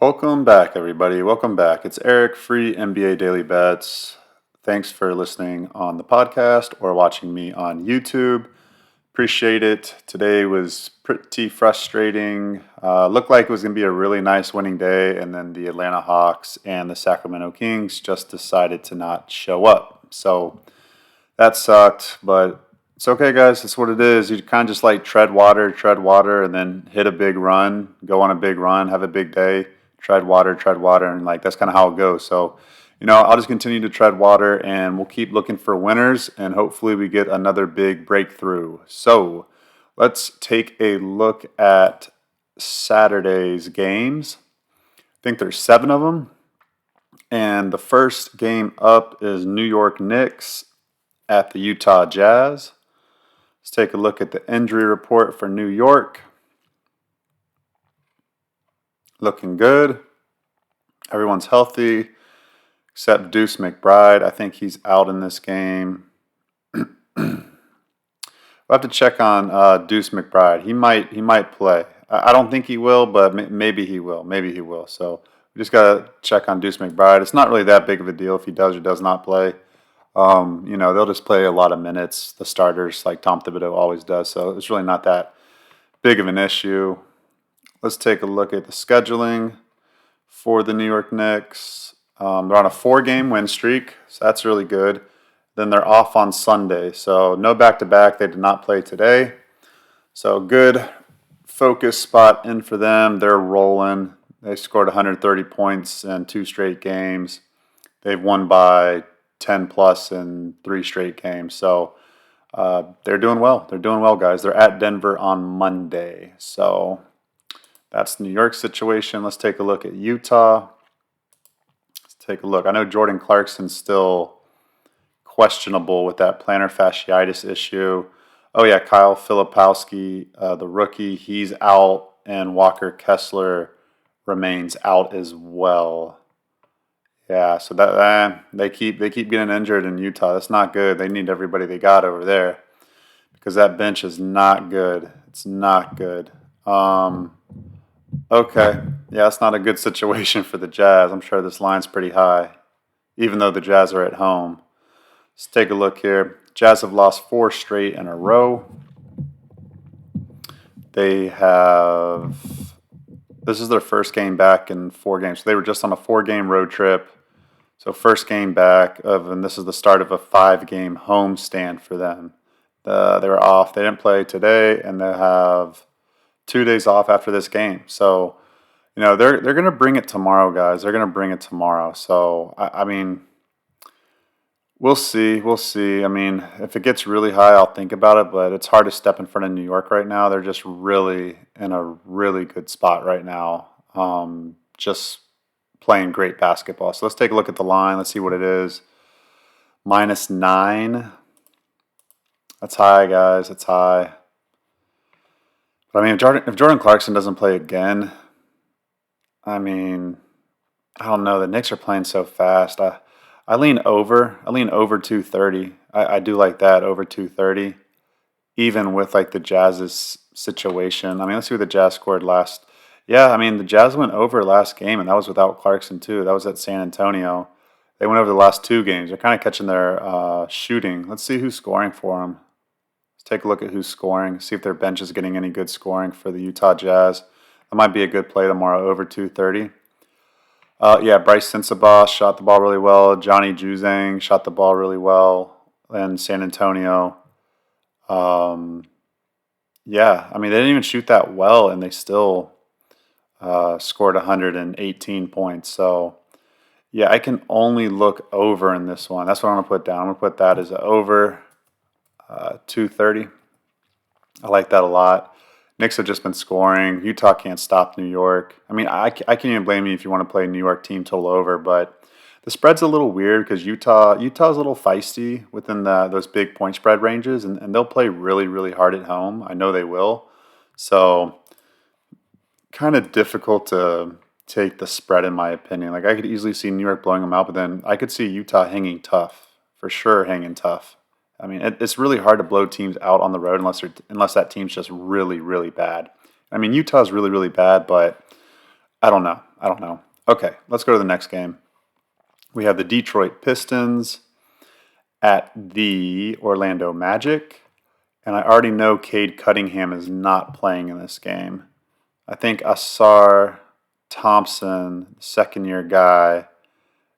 Welcome back, everybody. Welcome back. It's Eric, free NBA Daily Bets. Thanks for listening on the podcast or watching me on YouTube. Appreciate it. Today was pretty frustrating. Looked like it was going to be a really nice winning day, and then the Atlanta Hawks and the Sacramento Kings just decided to not show up. So that sucked, but it's okay, guys. That's what it is. You kind of just like tread water, and then hit a big run, go on a big run, have a big day, tread water, and like that's kind of how it goes. So, I'll just continue to tread water, and we'll keep looking for winners, and hopefully we get another big breakthrough. So, let's take a look at Saturday's games. I think there's 7 of them. And the first game up is New York Knicks at the Utah Jazz. Let's take a look at the injury report for New York. Looking good. Everyone's healthy except Deuce McBride. I think he's out in this game. We'll have to check on Deuce McBride. He might play. I don't think he will, but maybe he will. Maybe he will. So we just got to check on Deuce McBride. It's not really that big of a deal if he does or does not play. They'll just play a lot of minutes, the starters, like Tom Thibodeau always does. So it's really not that big of an issue. Let's take a look at the scheduling for the New York Knicks. They're on a 4-game win streak, so that's really good. Then they're off on Sunday, so no back-to-back. They did not play today. So good focus spot in for them. They're rolling. They scored 130 points in 2 straight games. They've won by 10 plus in 3 straight games. So they're doing well. They're doing well, guys. They're at Denver on Monday. So that's the New York situation. Let's take a look at Utah. Let's take a look. I know Jordan Clarkson's still questionable with that plantar fasciitis issue. Oh, yeah, Kyle Filipowski, the rookie, he's out, and Walker Kessler remains out as well. Yeah, so that they keep getting injured in Utah. That's not good. They need everybody they got over there because that bench is not good. It's not good. Okay, yeah, it's not a good situation for the Jazz. I'm sure this line's pretty high, even though the Jazz are at home. Let's take a look here. Jazz have lost 4 straight in a row. They have. This is their first game back in 4 games. So they were just on a 4-game road trip. So first game back and this is the start of a 5-game home stand for them. They were off. They didn't play today, and they have 2 days off after this game. So, they're going to bring it tomorrow, guys. They're going to bring it tomorrow. So, I mean, we'll see. We'll see. I mean, if it gets really high, I'll think about it, but it's hard to step in front of New York right now. They're just really in a really good spot right now. Just playing great basketball. So let's take a look at the line. Let's see what it is. -9. That's high, guys. That's high. But I mean, if Jordan Clarkson doesn't play again, I mean, I don't know. The Knicks are playing so fast. I lean over. I lean over 230. I do like that, over 230. Even with like the Jazz's situation. I mean, let's see what the Jazz scored last. Yeah, I mean, the Jazz went over last game, and that was without Clarkson too. That was at San Antonio. They went over the last 2 games. They're kind of catching their shooting. Let's see who's scoring for them. Let's take a look at who's scoring. See if their bench is getting any good scoring for the Utah Jazz. That might be a good play tomorrow, over 230. Yeah, Bryce Sensabaugh shot the ball really well. Johnny Juzang shot the ball really well in San Antonio. Yeah, I mean, they didn't even shoot that well, and they still scored 118 points. So, yeah, I can only look over in this one. That's what I'm going to put down. I'm going to put that as an over 230. I like that a lot. Knicks have just been scoring. Utah can't stop New York. I mean, I can't even blame you if you want to play a New York team total over, but the spread's a little weird because Utah's a little feisty within those big point spread ranges, and they'll play really, really hard at home. I know they will. So kind of difficult to take the spread in my opinion. Like I could easily see New York blowing them out, but then I could see Utah hanging tough, for sure hanging tough. I mean, it's really hard to blow teams out on the road unless that team's just really, really bad. I mean, Utah's really, really bad, but I don't know. I don't know. Okay, let's go to the next game. We have the Detroit Pistons at the Orlando Magic. And I already know Cade Cunningham is not playing in this game. I think Asar Thompson, second-year guy,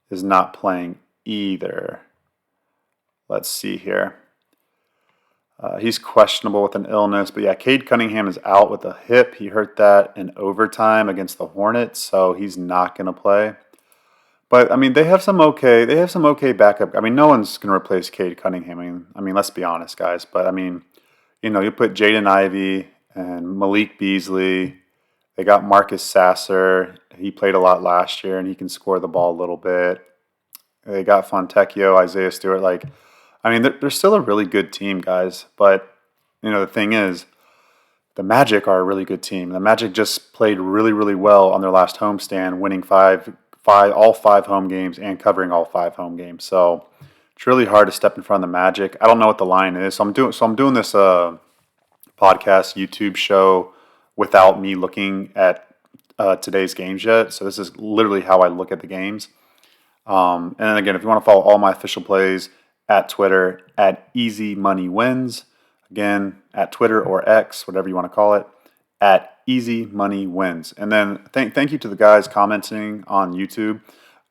is not playing either. Let's see here. He's questionable with an illness, but yeah, Cade Cunningham is out with a hip. He hurt that in overtime against the Hornets, so he's not going to play. But I mean, they have some okay backup. I mean, no one's going to replace Cade Cunningham. I mean, let's be honest, guys. But I mean, you put Jaden Ivey and Malik Beasley. They got Marcus Sasser. He played a lot last year, and he can score the ball a little bit. They got Fontecchio, Isaiah Stewart. I mean, they're still a really good team, guys. But, the thing is, the Magic are a really good team. The Magic just played really, really well on their last homestand, winning all five home games and covering all 5 home games. So it's really hard to step in front of the Magic. I don't know what the line is. So I'm doing this podcast, YouTube show without me looking at today's games yet. So this is literally how I look at the games. And then again, if you want to follow all my official plays at Twitter, at Easy Money Wins. Again, at Twitter or X, whatever you want to call it, at Easy Money Wins. And then thank you to the guys commenting on YouTube.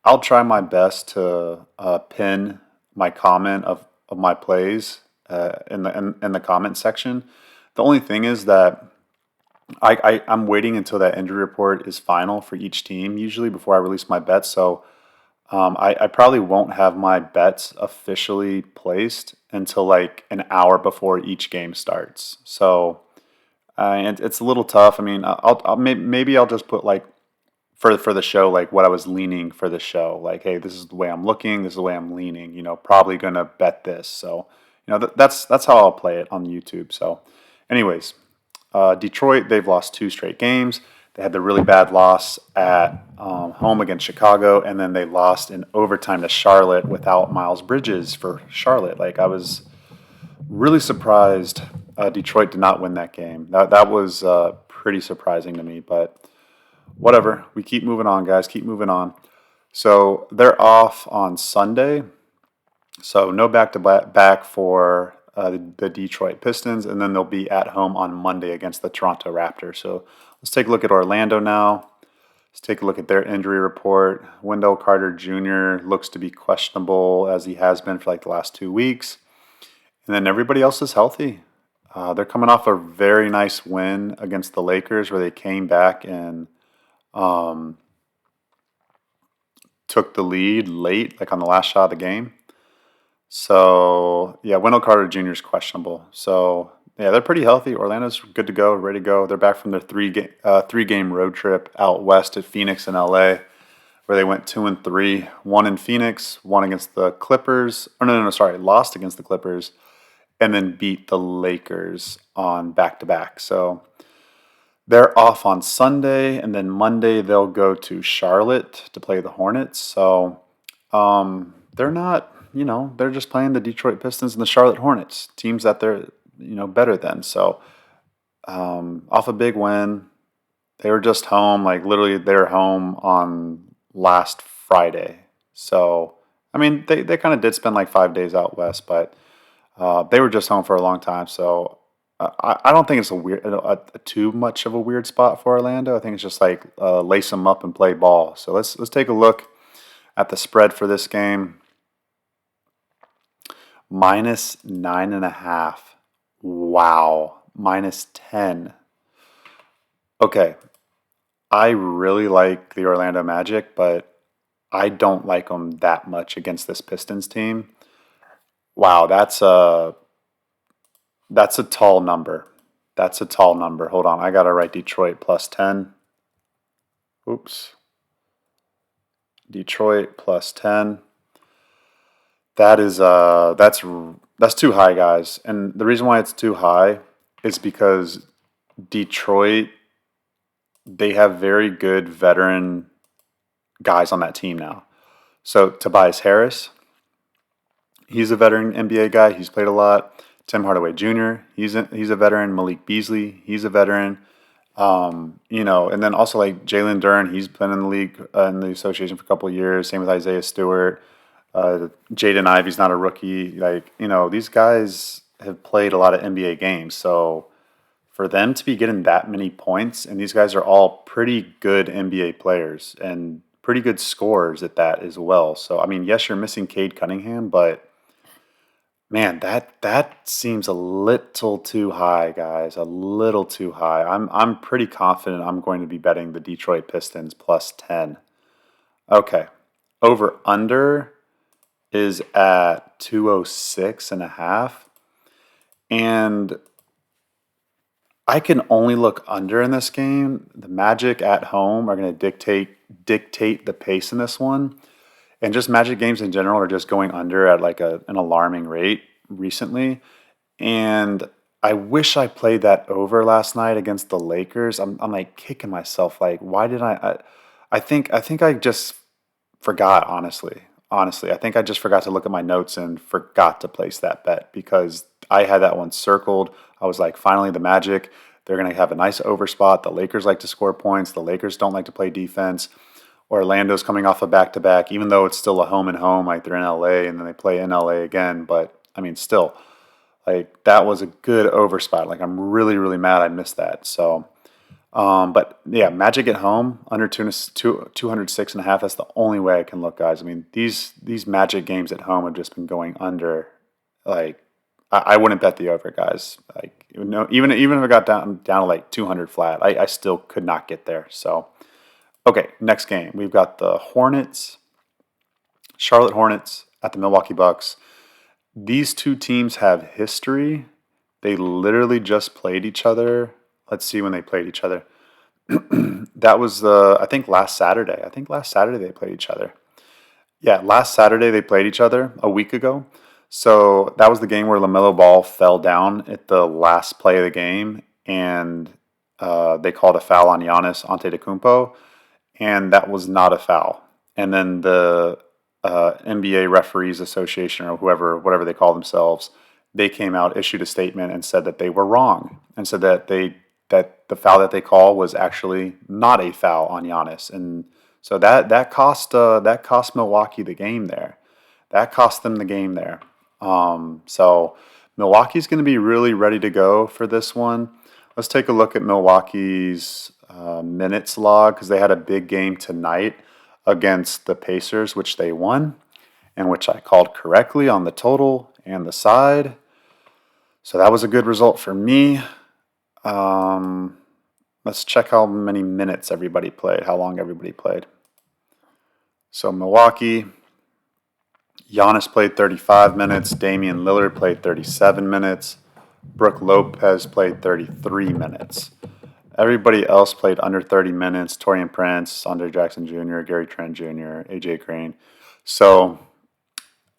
I'll try my best to pin my comment of my plays in the comment section. The only thing is that I'm waiting until that injury report is final for each team usually before I release my bets. So I probably won't have my bets officially placed until like an hour before each game starts. So and it's a little tough. I mean, maybe I'll just put like for the show like what I was leaning for the show. Like, hey, this is the way I'm looking. This is the way I'm leaning. Probably gonna bet this. So that's how I'll play it on YouTube. So, anyways, Detroit, they've lost 2 straight games. They had the really bad loss at home against Chicago, and then they lost in overtime to Charlotte without Miles Bridges for Charlotte. Like, I was really surprised Detroit did not win that game. That was pretty surprising to me, but whatever. We keep moving on, guys. Keep moving on. So they're off on Sunday. So no back-to-back for the Detroit Pistons, and then they'll be at home on Monday against the Toronto Raptors. So let's take a look at Orlando now. Let's take a look at their injury report. Wendell Carter Jr. looks to be questionable, as he has been for like the last 2 weeks. And then everybody else is healthy. They're coming off a very nice win against the Lakers where they came back and took the lead late, like on the last shot of the game. So, yeah, Wendell Carter Jr. is questionable. So, yeah, they're pretty healthy. Orlando's good to go, ready to go. They're back from their three-game road trip out west at Phoenix and LA, where they went 2-3. 1 in Phoenix, 1 against the Clippers. Oh, no, sorry, lost against the Clippers, and then beat the Lakers on back-to-back. So they're off on Sunday, and then Monday they'll go to Charlotte to play the Hornets. So they're not, they're just playing the Detroit Pistons and the Charlotte Hornets, teams that they're, better than. So off a big win, they were just home, like literally they're home on last Friday. So, I mean, they kind of did spend like 5 days out west, but they were just home for a long time. So I don't think it's too much of a weird spot for Orlando. I think it's just like lace them up and play ball. So let's take a look at the spread for this game. -9.5. Wow. -10. Okay. I really like the Orlando Magic, but I don't like them that much against this Pistons team. Wow, that's a tall number. That's a tall number. Hold on, I gotta write Detroit +10. Oops. Detroit +10. That's too high, guys. And the reason why it's too high is because Detroit, they have very good veteran guys on that team now. So Tobias Harris, he's a veteran NBA guy. He's played a lot. Tim Hardaway Jr., he's a veteran. Malik Beasley, he's a veteran. And then also like Jalen Duren, he's been in the league in the association for a couple of years. Same with Isaiah Stewart. Jaden Ivey's not a rookie. Like, these guys have played a lot of NBA games. So for them to be getting that many points, and these guys are all pretty good NBA players and pretty good scorers at that as well. So, I mean, yes, you're missing Cade Cunningham, but man, that seems a little too high, guys. A little too high. I'm pretty confident I'm going to be betting the Detroit Pistons plus 10. Okay. Over under is at 206 and a half. And I can only look under in this game. The Magic at home are going to dictate the pace in this one. And just Magic games in general are just going under at like an alarming rate recently. And I wish I played that over last night against the Lakers. I'm like kicking myself. Like, why did I think I just forgot, honestly. Honestly, I think I just forgot to look at my notes and forgot to place that bet because I had that one circled. I was like, finally, the Magic, they're going to have a nice over spot. The Lakers like to score points. The Lakers don't like to play defense. Orlando's coming off a back to back, even though it's still a home and home, like they're in LA and then they play in LA again. But I mean, still, like that was a good over spot. Like I'm really, really mad I missed that. So, but yeah, Magic at home under 206 and a half. That's the only way I can look, guys. I mean, these Magic games at home have just been going under. Like I wouldn't bet the over, guys. Like even if it got down to like 200 flat, I still could not get there. So. Okay, next game. We've got the Charlotte Hornets at the Milwaukee Bucks. These two teams have history. They literally just played each other. Let's see when they played each other. That was I think last Saturday. I think last Saturday they played each other. Yeah, last Saturday they played each other a week ago. So that was the game where LaMelo Ball fell down at the last play of the game, and they called a foul on Giannis Antetokounmpo, and that was not a foul. And then the NBA Referees Association or whatever they call themselves, they came out, issued a statement, and said that they were wrong, and said that that the foul that they call was actually not a foul on Giannis, and so that cost Milwaukee the game there. That cost them the game there. So Milwaukee's going to be really ready to go for this one. Let's take a look at Milwaukee's minutes log because they had a big game tonight against the Pacers, which they won and which I called correctly on the total and the side. So that was a good result for me. Let's check how many minutes everybody played, how long everybody played. So Milwaukee, Giannis played 35 minutes. Damian Lillard played 37 minutes. Brook Lopez played 33 minutes. Everybody else played under 30 minutes. Taurean Prince, Andre Jackson Jr., Gary Trent Jr., AJ Green. So,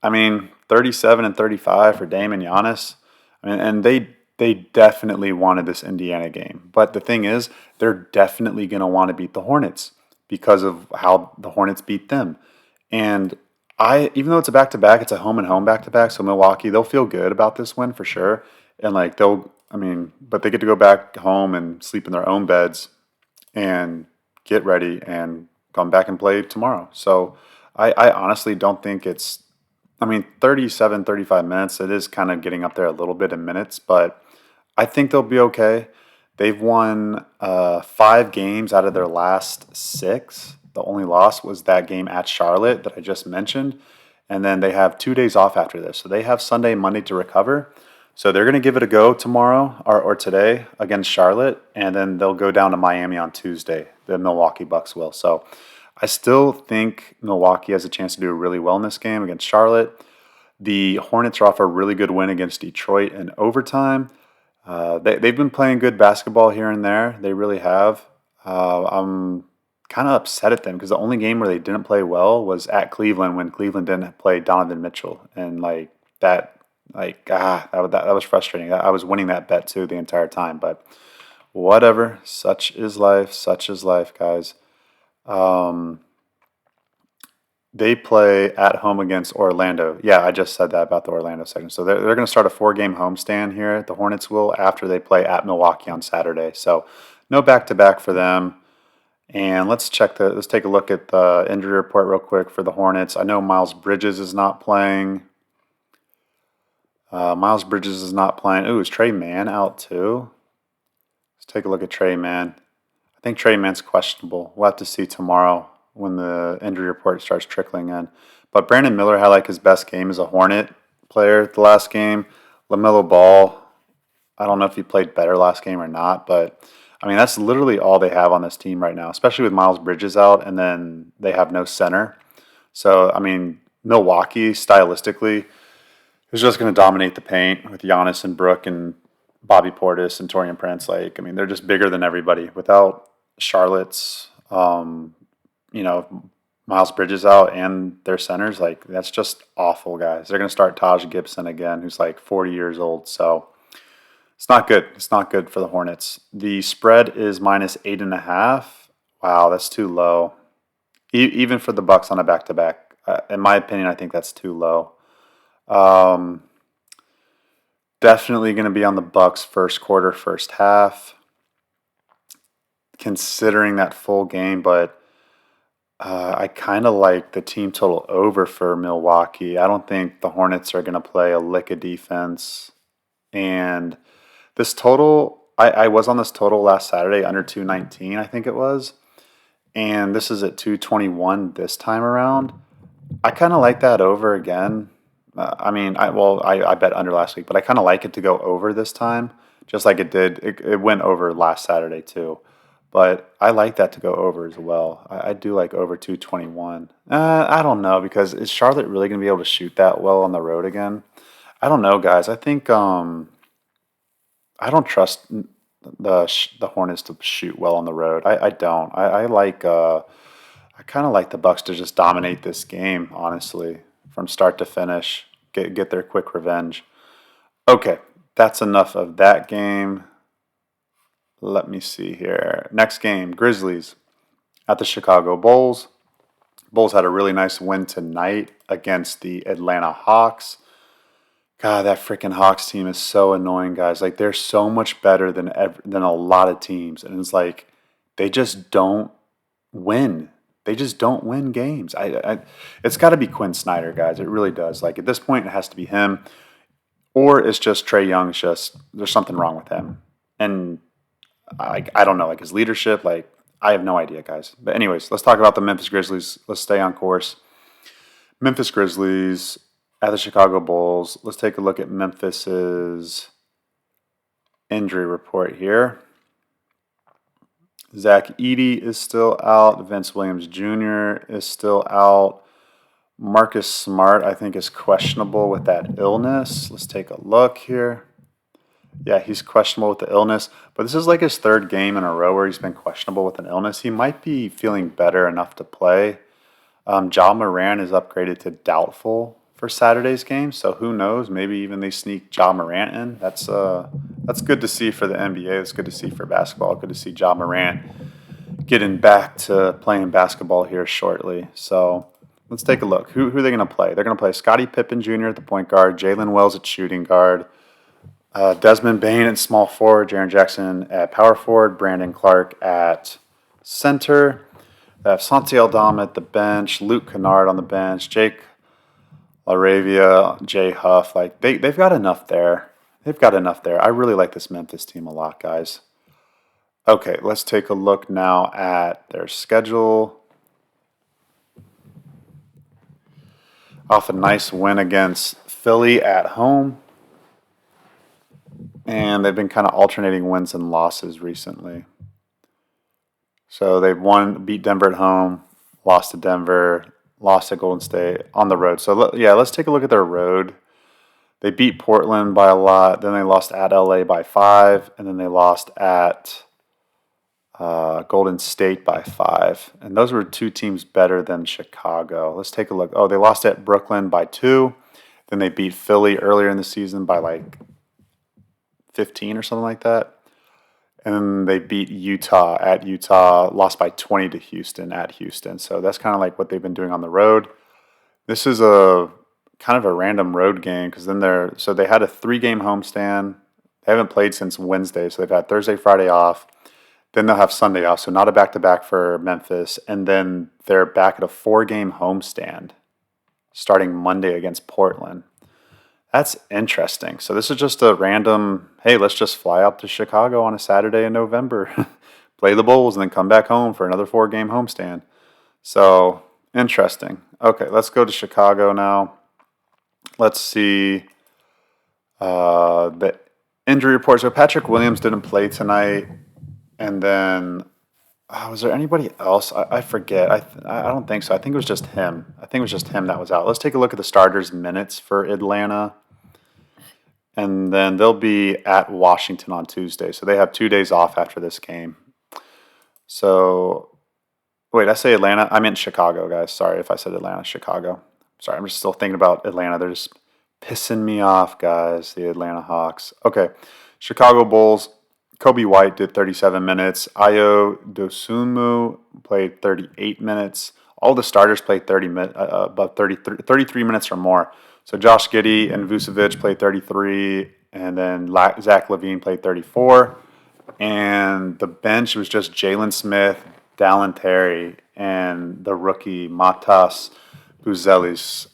I mean, 37 and 35 for Dame and Giannis. I mean, and they definitely wanted this Indiana game. But the thing is, they're definitely going to want to beat the Hornets because of how the Hornets beat them. And even though it's a back-to-back, it's a home and home back-to-back, so Milwaukee, they'll feel good about this win for sure. And like but they get to go back home and sleep in their own beds and get ready and come back and play tomorrow. So I honestly don't think 37, 35 minutes, it is kind of getting up there a little bit in minutes, but I think they'll be okay. They've won 5 games out of their last 6. The only loss was that game at Charlotte that I just mentioned. And then they have 2 days off after this. So they have Sunday and Monday to recover. So they're going to give it a go tomorrow or today against Charlotte. And then they'll go down to Miami on Tuesday. The Milwaukee Bucks will. So I still think Milwaukee has a chance to do really well in this game against Charlotte. The Hornets are off a really good win against Detroit in overtime. They've been playing good basketball here and there. They really have. I'm kind of upset at them because the only game where they didn't play well was at Cleveland when Cleveland didn't play Donovan Mitchell, and that was frustrating. I was winning that bet too the entire time, but whatever. Such is life. Such is life, guys. They play at home against Orlando. Yeah, I just said that about the Orlando section. So they're going to start a 4-game homestand here. The Hornets will after they play at Milwaukee on Saturday. So No back-to-back for them. And let's take a look at the injury report real quick for the Hornets. I know Miles Bridges is not playing. Miles Bridges is not playing. Ooh, is Trey Mann out too? Let's take a look at Trey Mann. I think Trey Mann's questionable. We'll have to see tomorrow when the injury report starts trickling in. But Brandon Miller had like his best game as a Hornet player the last game. LaMelo Ball, I don't know if he played better last game or not, but I mean, that's literally all they have on this team right now, especially with Miles Bridges out, and then they have no center. So, I mean, Milwaukee, stylistically, is just going to dominate the paint with Giannis and Brook and Bobby Portis and Torian Prince. Like, I mean, they're just bigger than everybody. Without Charlotte's, you know, Miles Bridges out and their centers, like, that's just awful, guys. They're going to start Taj Gibson again, who's like 40 years old. So, it's not good. It's not good for the Hornets. The spread is -8.5. Wow, that's too low. Even for the Bucks on a back-to-back. In my opinion, I think that's too low. Um, Definitely going to be on the Bucks first quarter, first half, considering that full game. But I kind of like the team total over for Milwaukee. I don't think the Hornets are going to play a lick of defense. And this total, I was on this total last Saturday, under 219, I think it was. And this is at 221 this time around. I kind of like that over again. I mean, I bet under last week, but I kind of like it to go over this time, just like it did. It went over last Saturday too. But I like that to go over as well. I do like over 221. I don't know, because is Charlotte really going to be able to shoot that well on the road again? I don't know, guys. I think I don't trust the Hornets to shoot well on the road. I don't. I kind of like the Bucks to just dominate this game, honestly, from start to finish. Get their quick revenge. Okay, that's enough of that game. Let me see here. Next game, Grizzlies at the Chicago Bulls. Bulls had a really nice win tonight against the Atlanta Hawks. God, that freaking Hawks team is so annoying, guys. Like, they're so much better than a lot of teams, and it's like they just don't win. They just don't win games. It's got to be Quinn Snyder, guys. It really does. Like, at this point, it has to be him, or it's just Trey Young's just there's something wrong with him, and I don't know, like his leadership. Like, I have no idea, guys. But anyways, let's talk about the Memphis Grizzlies. Let's stay on course. Memphis Grizzlies at the Chicago Bulls. Let's take a look at Memphis's injury report here. Zach Edey is still out. Vince Williams Jr. is still out. Marcus Smart, I think, is questionable with that illness. Let's take a look here. Yeah, he's questionable with the illness. But this is like his third game in a row where he's been questionable with an illness. He might be feeling better enough to play. Ja Morant is upgraded to doubtful for Saturday's game, so who knows? Maybe even they sneak Ja Morant in. That's good to see for the NBA. It's good to see for basketball. Good to see Ja Morant getting back to playing basketball here shortly. So let's take a look. Who are they going to play? They're going to play Scottie Pippen Jr. at the point guard, Jalen Wells at shooting guard, Desmond Bane at small forward, Jaren Jackson at power forward, Brandon Clark at center. They have Santi Aldama at the bench, Luke Kennard on the bench, Jake LaRavia, Jay Huff. Like, they've got enough there. They've got enough there. I really like this Memphis team a lot, guys. Okay, let's take a look now at their schedule. Off a nice win against Philly at home. And they've been kind of alternating wins and losses recently. So they've beat Denver at home, lost to Denver, lost to Golden State on the road. So, let's take a look at their road. They beat Portland by a lot. Then they lost at LA by 5. And then they lost at Golden State by 5. And those were two teams better than Chicago. Let's take a look. Oh, they lost at Brooklyn by 2. Then they beat Philly earlier in the season by like 15 or something like that. And then they beat Utah at Utah, lost by 20 to Houston at Houston. So that's kind of like what they've been doing on the road. This is a kind of a random road game because they had a 3-game homestand. They haven't played since Wednesday, so they've had Thursday, Friday off. Then they'll have Sunday off, so not a back-to-back for Memphis. And then they're back at a 4-game homestand starting Monday against Portland. That's interesting. So this is just a random, hey, let's just fly out to Chicago on a Saturday in November, play the Bulls, and then come back home for another 4-game homestand. So interesting. Okay, let's go to Chicago now. Let's see the injury report. So Patrick Williams didn't play tonight. And then, was there anybody else? I forget. I don't think so. I think it was just him. I think it was just him that was out. Let's take a look at the starters' minutes for Atlanta. And then they'll be at Washington on Tuesday. So they have 2 days off after this game. So, wait, I say Atlanta? I meant Chicago, guys. Sorry if I said Atlanta, Chicago. Sorry, I'm just still thinking about Atlanta. They're just pissing me off, guys, the Atlanta Hawks. Okay, Chicago Bulls. Kobe White did 37 minutes. Ayo Dosunmu played 38 minutes. All the starters played 33 minutes or more. So Josh Giddey and Vucevic played 33, and then Zach LaVine played 34. And the bench was just Jalen Smith, Dallin Terry, and the rookie Matas Buzelis.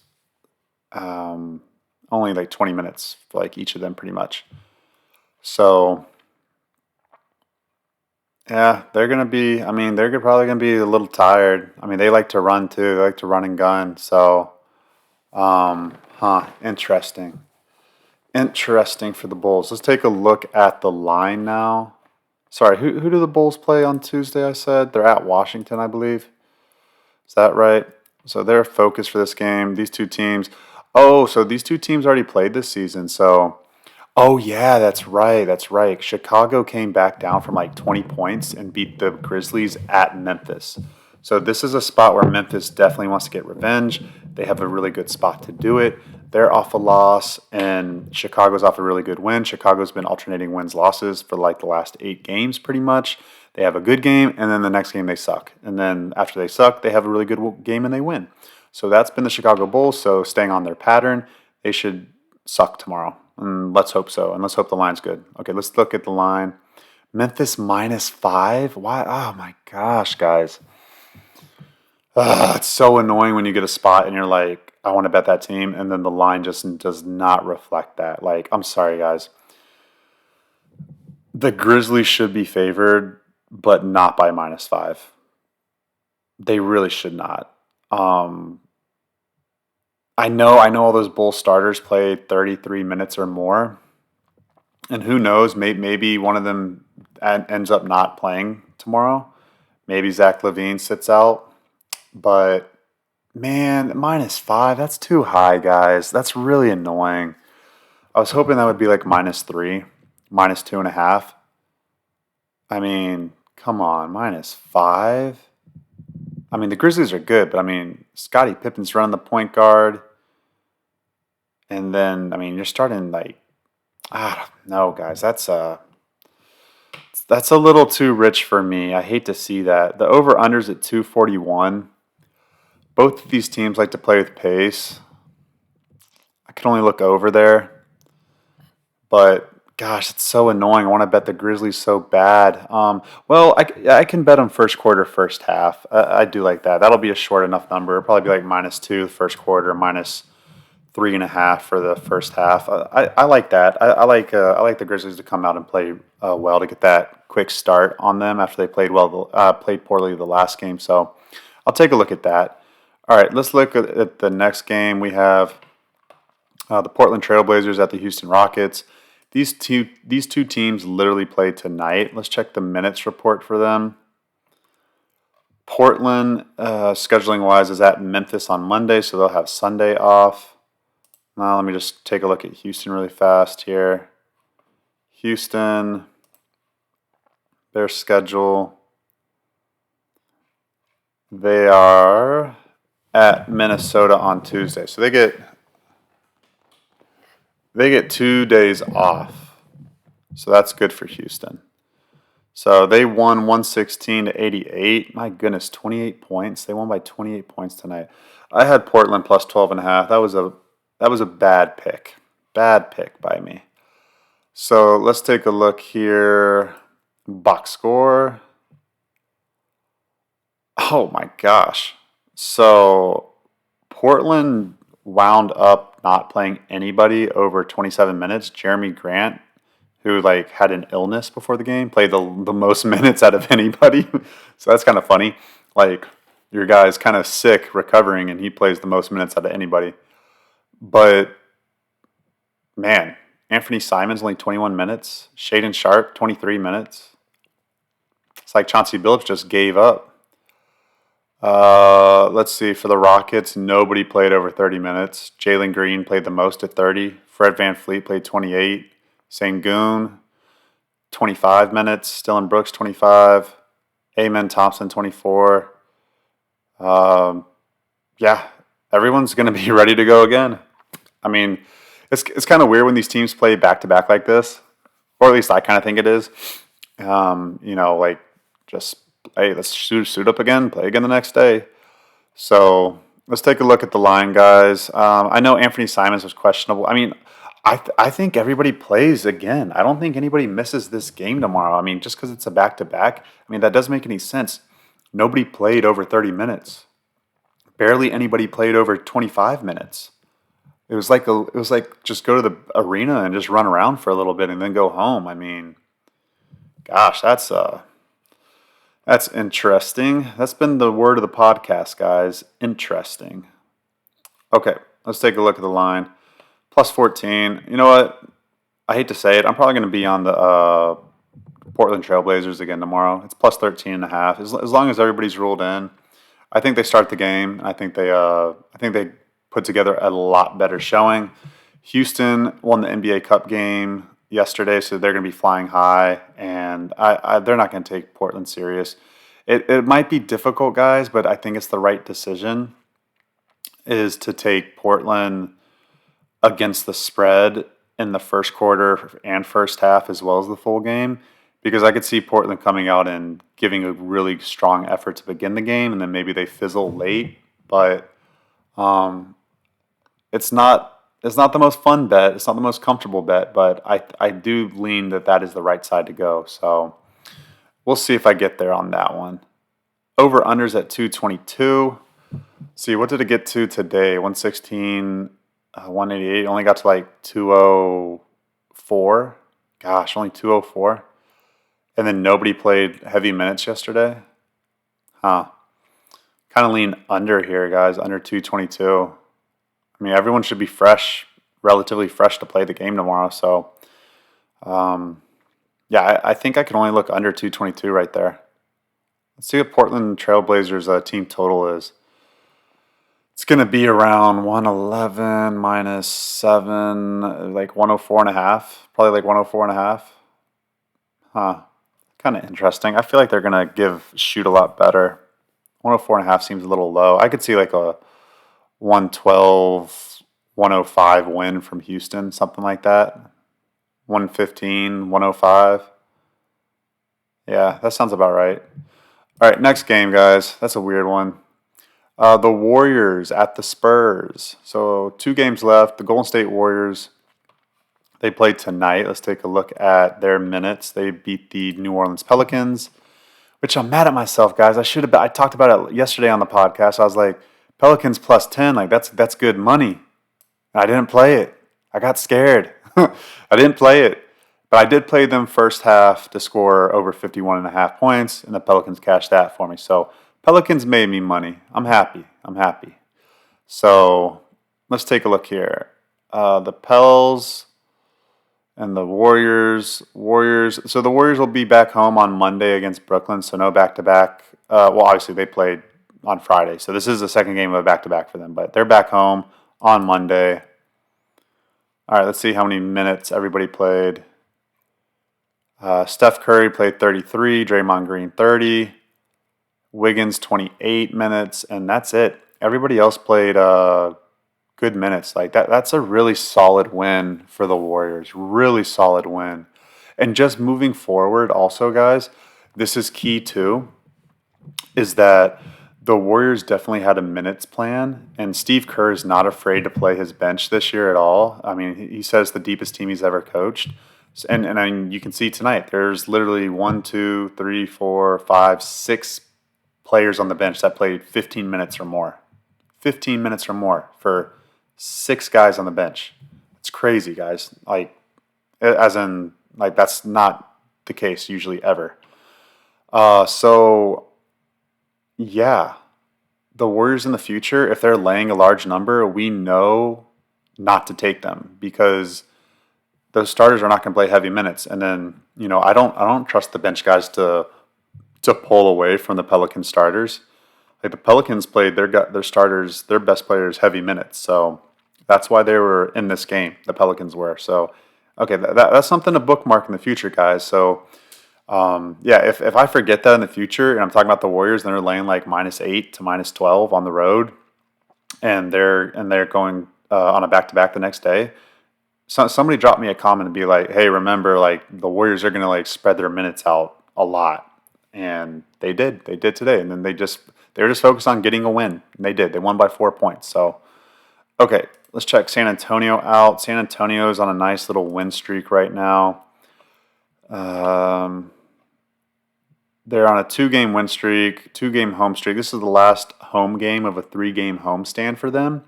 Only like 20 minutes for like each of them pretty much. So yeah, they're going to be, they're probably going to be a little tired. They like to run too. They like to run and gun. So, interesting. Interesting for the Bulls. Let's take a look at the line now. Sorry, who do the Bulls play on Tuesday, I said? They're at Washington, I believe. Is that right? So their focus for this game, these two teams. Oh, so these two teams already played this season. So, oh yeah, that's right. That's right. Chicago came back down from like 20 points and beat the Grizzlies at Memphis. So this is a spot where Memphis definitely wants to get revenge. They have a really good spot to do it. They're off a loss, and Chicago's off a really good win. Chicago's been alternating wins, losses for like the last 8 games pretty much. They have a good game, and then the next game they suck. And then after they suck, they have a really good game and they win. So that's been the Chicago Bulls. So staying on their pattern, they should suck tomorrow. And let's hope so. And let's hope the line's good. Okay, let's look at the line. Memphis -5? Why? Oh my gosh, guys. It's so annoying when you get a spot and you're like, I want to bet that team, and then the line just does not reflect that. Like, I'm sorry, guys. The Grizzlies should be favored, but not by -5. They really should not. I know all those Bull starters played 33 minutes or more, and who knows, maybe one of them ends up not playing tomorrow. Maybe Zach LaVine sits out, but man, -5, that's too high, guys. That's really annoying. I was hoping that would be like -3, -2.5. Come on, -5. The Grizzlies are good, but Scottie Pippen's running the point guard. And then, you're starting like, I don't know, guys. That's a little too rich for me. I hate to see that. The over-under's at 241. Both of these teams like to play with pace. I can only look over there. But gosh, it's so annoying. I want to bet the Grizzlies so bad. Well, I can bet them first quarter, first half. I do like that. That'll be a short enough number. It'll probably be like -2 the first quarter, -3.5 for the first half. I like that. I like the Grizzlies to come out and play well to get that quick start on them after they played poorly the last game. So I'll take a look at that. All right, let's look at the next game. We have the Portland Trailblazers at the Houston Rockets. These two teams literally played tonight. Let's check the minutes report for them. Portland, scheduling-wise, is at Memphis on Monday, so they'll have Sunday off. Now let me just take a look at Houston really fast here. Houston, their schedule. They are at Minnesota on Tuesday, so they get 2 days off. So that's good for Houston. So they won 116-88. My goodness, 28 points. They won by 28 points tonight. I had Portland plus 12.5. That was a bad pick. Bad pick by me. So let's take a look here. Box score. Oh my gosh. So Portland wound up not playing anybody over 27 minutes. Jeremy Grant, who like had an illness before the game, played the most minutes out of anybody. So that's kind of funny. Like your guy's kind of sick, recovering, and he plays the most minutes out of anybody. But man, Anthony Simons only 21 minutes. Shaden Sharp 23 minutes. It's like Chauncey Billups just gave up. Let's see. For the Rockets, nobody played over 30 minutes. Jalen Green played the most at 30. Fred VanVleet played 28. Sengun, 25 minutes. Dylan Brooks, 25. Amen Thompson, 24. Um, yeah, everyone's going to be ready to go again. I mean, it's kind of weird when these teams play back to back like this, or at least I kind of think it is. Like just hey, let's suit up again, play again the next day. So let's take a look at the line, guys. I know Anthony Simons was questionable. I mean, I think everybody plays again. I don't think anybody misses this game tomorrow. I mean, just because it's a back to back, I mean that doesn't make any sense. Nobody played over 30 minutes. Barely anybody played over 25 minutes. It was like just go to the arena and just run around for a little bit and then go home. I mean, gosh, that's interesting. That's been the word of the podcast, guys. Interesting. Okay, let's take a look at the line. Plus 14. You know what? I hate to say it. I'm probably going to be on the Portland Trailblazers again tomorrow. It's plus 13 and a half. As long as everybody's ruled in, I think they start the game. I think they put together a lot better showing. Houston won the NBA Cup game yesterday, so they're going to be flying high, and they're not going to take Portland serious. It might be difficult, guys, but I think it's the right decision is to take Portland against the spread in the first quarter and first half as well as the full game because I could see Portland coming out and giving a really strong effort to begin the game and then maybe they fizzle late, but it's not the most fun bet. It's not the most comfortable bet, but I do lean that is the right side to go. So we'll see if I get there on that one. Over unders at 222. See, what did it get to today? 116, 188. Only got to like 204. Gosh, only 204. And then nobody played heavy minutes yesterday. Huh. Kind of lean under here, guys. Under 222. I mean, everyone should be fresh, relatively fresh to play the game tomorrow. So, yeah, I think I can only look under 222 right there. Let's see what Portland Trailblazers team total is. It's going to be around 111 minus 7, like 104 and a half. Probably like 104 and a half. Huh. Kind of interesting. I feel like they're going to shoot a lot better. 104 and a half seems a little low. I could see like a 112, 105 win from Houston, something like that. 115, 105. Yeah, that sounds about right. All right, next game, guys. That's a weird one. The Warriors at the Spurs. So 2 games left. The Golden State Warriors, they played tonight. Let's take a look at their minutes. They beat the New Orleans Pelicans, which I'm mad at myself, guys. I talked about it yesterday on the podcast. I was like, Pelicans plus 10, like that's good money. I didn't play it. I got scared. I didn't play it. But I did play them first half to score over 51 and a half points, and the Pelicans cashed that for me. So Pelicans made me money. I'm happy. So let's take a look here. The Pels and the Warriors. So the Warriors will be back home on Monday against Brooklyn, so no back-to-back. Well, obviously they played on Friday, so this is the second game of a back-to-back for them, but they're back home on Monday. All right, let's see how many minutes everybody played. Steph Curry played 33, Draymond Green 30, Wiggins 28 minutes, and that's it. Everybody else played good minutes. Like that's a really solid win for the Warriors. Really solid win. And just moving forward also, guys, this is key too, is that the Warriors definitely had a minutes plan, and Steve Kerr is not afraid to play his bench this year at all. I mean, he says the deepest team he's ever coached. And I mean, you can see tonight, there's literally 1, 2, 3, 4, 5, 6 players on the bench that played 15 minutes or more. 15 minutes or more for 6 guys on the bench. It's crazy, guys. Like, as in, like, that's not the case usually ever. So, yeah, the Warriors in the future, if they're laying a large number, we know not to take them because those starters are not going to play heavy minutes. And then, I don't trust the bench guys to pull away from the Pelican starters. Like the Pelicans played their starters, their best players, heavy minutes. So that's why they were in this game. The Pelicans were. So, okay, that's something to bookmark in the future, guys. So, yeah, if I forget that in the future, and I'm talking about the Warriors, and they're laying like -8 to -12 on the road, and they're going on a back-to-back the next day. So somebody drop me a comment and be like, "Hey, remember, like the Warriors are going to like spread their minutes out a lot," and they did. They did today, and then they were just focused on getting a win, and they did. They won by 4 points. So, okay, let's check San Antonio out. San Antonio is on a nice little win streak right now. They're on a 2-game win streak, 2-game home streak. This is the last home game of a 3-game homestand for them.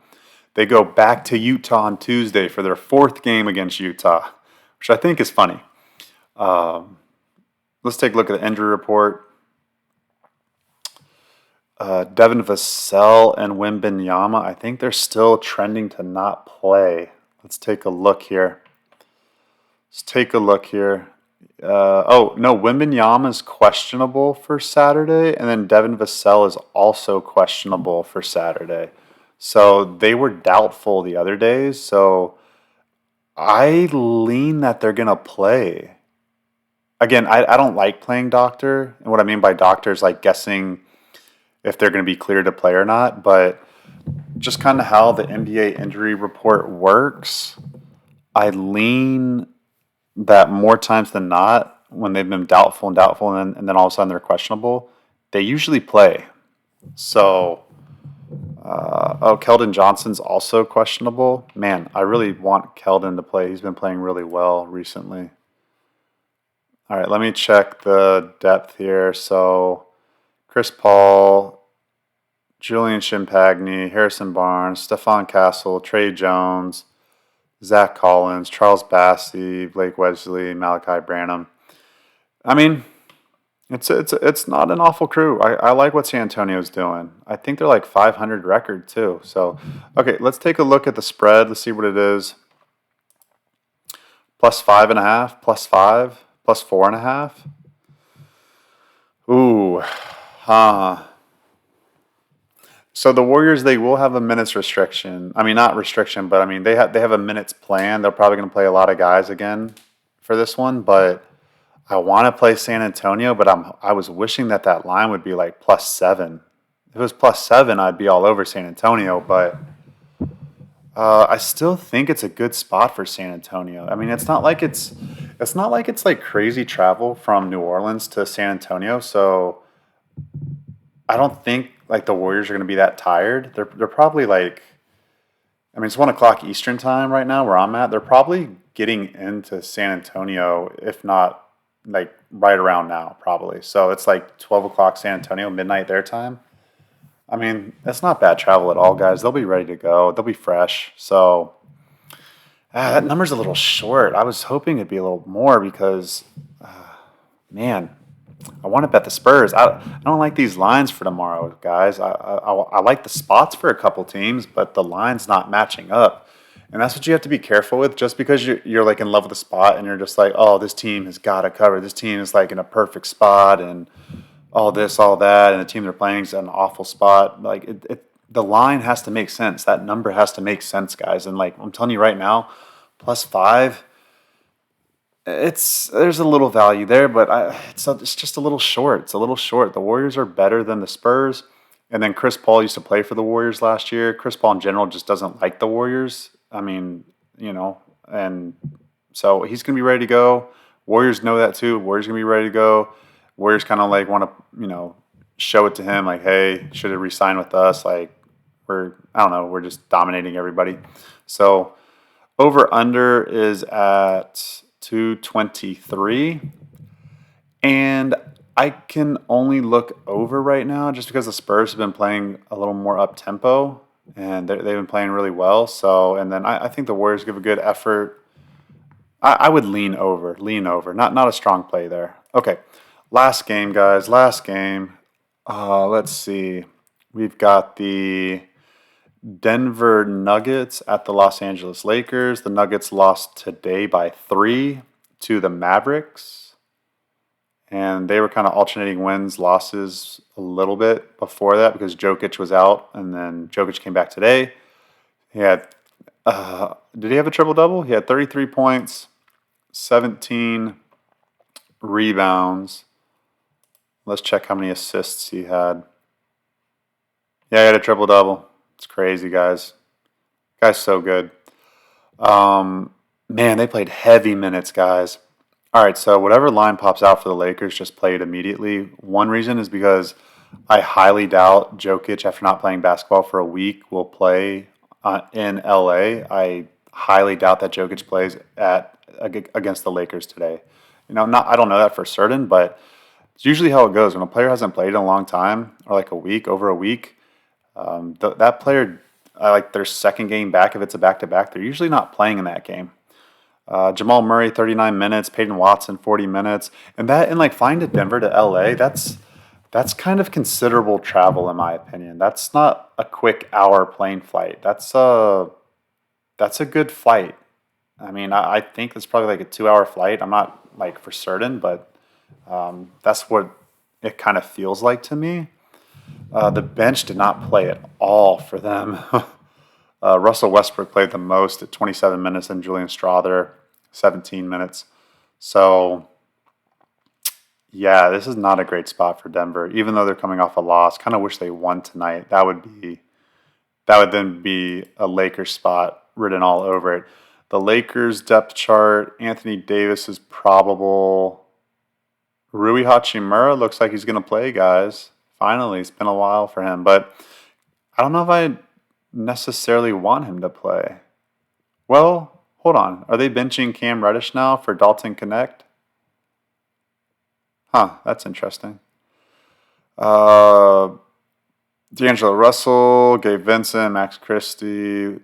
They go back to Utah on Tuesday for their 4th game against Utah, which I think is funny. Let's take a look at the injury report. Devin Vassell and Wembanyama, I think they're still trending to not play. Let's take a look here. Wembanyama is questionable for Saturday, and then Devin Vassell is also questionable for Saturday. So they were doubtful the other days. So I lean that they're going to play. Again, I don't like playing doctor. And what I mean by doctor is like guessing if they're going to be cleared to play or not. But just kind of how the NBA injury report works, I lean that more times than not, when they've been doubtful, and then all of a sudden they're questionable, they usually play. So, Keldon Johnson's also questionable. Man, I really want Keldon to play. He's been playing really well recently. All right, let me check the depth here. So, Chris Paul, Julian Shimpagni, Harrison Barnes, Stephon Castle, Trey Jones, Zach Collins, Charles Bassey, Blake Wesley, Malachi Branham. I mean, it's not an awful crew. I like what San Antonio's doing. I think they're like 500 record too. So, okay, let's take a look at the spread. Let's see what it is. +5.5, +5, +4.5. Ooh, So the Warriors, they will have a minutes restriction. I mean, not restriction, but I mean they have a minutes plan. They're probably going to play a lot of guys again for this one. But I want to play San Antonio, but I was wishing that line would be like +7. If it was +7, I'd be all over San Antonio. But I still think it's a good spot for San Antonio. I mean, it's not like it's like crazy travel from New Orleans to San Antonio. So I don't think like the Warriors are going to be that tired. They're probably like, I mean, it's 1:00 Eastern time right now where I'm at. They're probably getting into San Antonio, if not like right around now, probably. So it's like 12:00 San Antonio, midnight their time. I mean, that's not bad travel at all, guys. They'll be ready to go. They'll be fresh. So that number's a little short. I was hoping it'd be a little more because, man, I want to bet the Spurs. I don't like these lines for tomorrow, guys. I like the spots for a couple teams, but the line's not matching up. And that's what you have to be careful with. Just because you're like in love with the spot and you're just like, oh, this team has got to cover. This team is like in a perfect spot and all this, all that, and the team they're playing is in an awful spot. Like the line has to make sense. That number has to make sense, guys. And like I'm telling you right now, +5. There's a little value there, but it's just a little short. It's a little short. The Warriors are better than the Spurs, and then Chris Paul used to play for the Warriors last year. Chris Paul in general just doesn't like the Warriors. I mean, and so he's gonna be ready to go. Warriors know that too. Warriors gonna be ready to go. Warriors kind of like want to show it to him like, hey, should have re-signed with us. Like we're just dominating everybody. So over under is at 223, and I can only look over right now just because the Spurs have been playing a little more up tempo and they've been playing really well. So, and then I think the Warriors give a good effort. I would lean over. Not a strong play there. Okay, last game, guys. Last game. Let's see. We've got the Denver Nuggets at the Los Angeles Lakers. The Nuggets lost today by 3 to the Mavericks. And they were kind of alternating wins, losses a little bit before that because Jokic was out, and then Jokic came back today. He had, did he have a triple double? He had 33 points, 17 rebounds. Let's check how many assists he had. Yeah, he had a triple double. It's crazy, guys. Guy's so good. Man, they played heavy minutes, guys. All right, so whatever line pops out for the Lakers, just play it immediately. One reason is because I highly doubt Jokic, after not playing basketball for a week, will play in LA. I highly doubt that Jokic plays against the Lakers today. I don't know that for certain, but it's usually how it goes. When a player hasn't played in a long time, or like over a week, that player, like their second game back, if it's a back-to-back, they're usually not playing in that game. Jamal Murray, 39 minutes. Peyton Watson, 40 minutes. And like flying to Denver to LA, that's kind of considerable travel in my opinion. That's not a quick hour plane flight. That's a good flight. I mean, I think it's probably like a 2 hour flight. I'm not like for certain, but that's what it kind of feels like to me. The bench did not play at all for them. Russell Westbrook played the most at 27 minutes and Julian Strawther 17 minutes. So, yeah, this is not a great spot for Denver, even though they're coming off a loss. Kind of wish they won tonight. That would then be a Lakers spot written all over it. The Lakers depth chart, Anthony Davis is probable. Rui Hachimura looks like he's going to play, guys. Finally, it's been a while for him, but I don't know if I necessarily want him to play. Well, hold on. Are they benching Cam Reddish now for Dalton Connect? Huh, that's interesting. D'Angelo Russell, Gabe Vincent, Max Christie.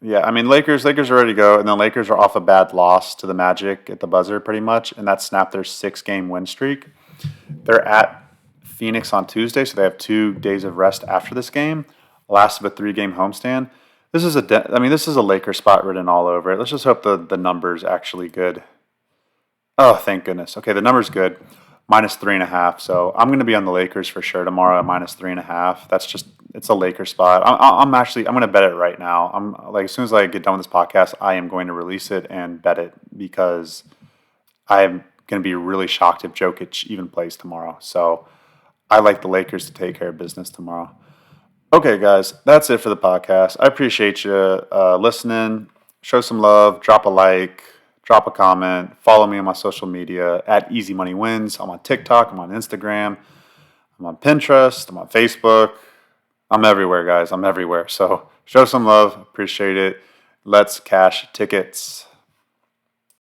Yeah, I mean, Lakers are ready to go, and the Lakers are off a bad loss to the Magic at the buzzer pretty much, and that snapped their 6-game win streak. They're at Phoenix on Tuesday, so they have 2 days of rest after this game. Last of a 3-game homestand. This is a Lakers spot written all over it. Let's just hope the number's actually good. Oh, thank goodness. Okay, the number's good. -3.5. So I'm going to be on the Lakers for sure tomorrow at -3.5. It's a Lakers spot. I'm going to bet it right now. I'm like, as soon as I get done with this podcast, I am going to release it and bet it because I'm going to be really shocked if Jokic even plays tomorrow. So I like the Lakers to take care of business tomorrow. Okay, guys, that's it for the podcast. I appreciate you listening. Show some love. Drop a like. Drop a comment. Follow me on my social media at Easy Money Wins. I'm on TikTok. I'm on Instagram. I'm on Pinterest. I'm on Facebook. I'm everywhere, guys. I'm everywhere. So show some love. Appreciate it. Let's cash tickets.